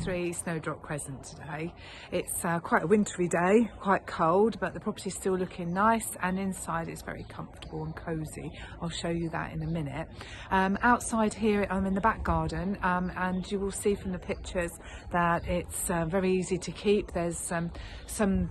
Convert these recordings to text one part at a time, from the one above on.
23 Snowdrop Crescent today. It's quite a wintry day, quite cold, but the property's still looking nice, and inside it's very comfortable and cosy. I'll show you that in a minute. Outside here I'm in the back garden, and you will see from the pictures that it's very easy to keep. There's some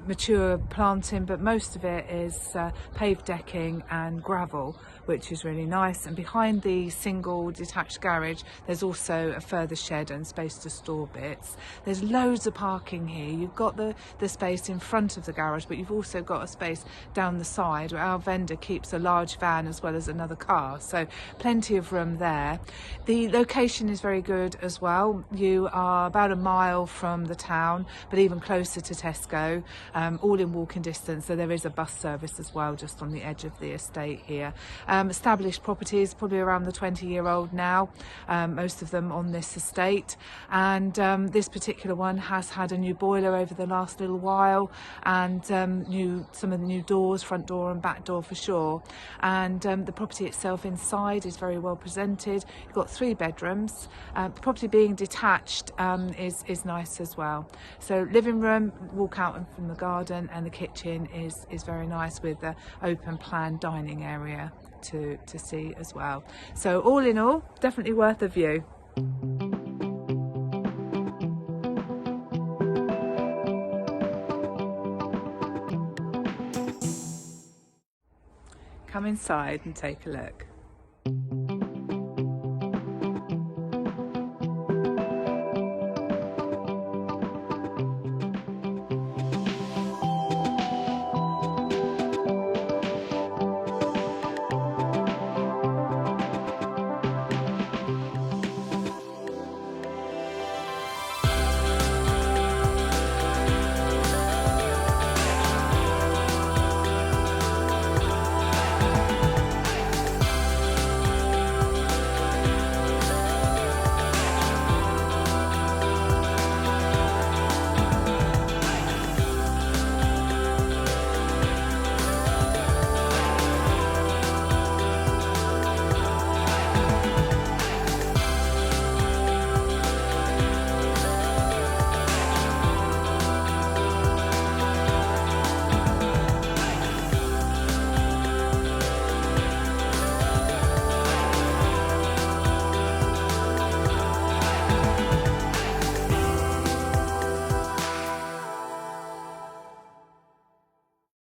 mature planting, but most of it is paved decking and gravel, which is really nice. And behind the single detached garage there's also a further shed and space to store bits. There's loads of parking here. You've got the space in front of the garage, but you've also got a space down the side where our vendor keeps a large van as well as another car, so plenty of room there. The location is very good as well. You are about a mile from the town, but even closer to Tesco, all in walking distance. So there is a bus service as well just on the edge of the estate here. Established properties, probably around the 20-year-old now, most of them on this estate, and this particular one has had a new boiler over the last little while, and some of the new doors, front door and back door for sure. And the property itself inside is very well presented. You've got 3 bedrooms. The property being detached is nice as well. So living room, walk out from the garden, and the kitchen is very nice with the open plan dining area to see as well. So all in all, definitely worth a view. Come inside and take a look.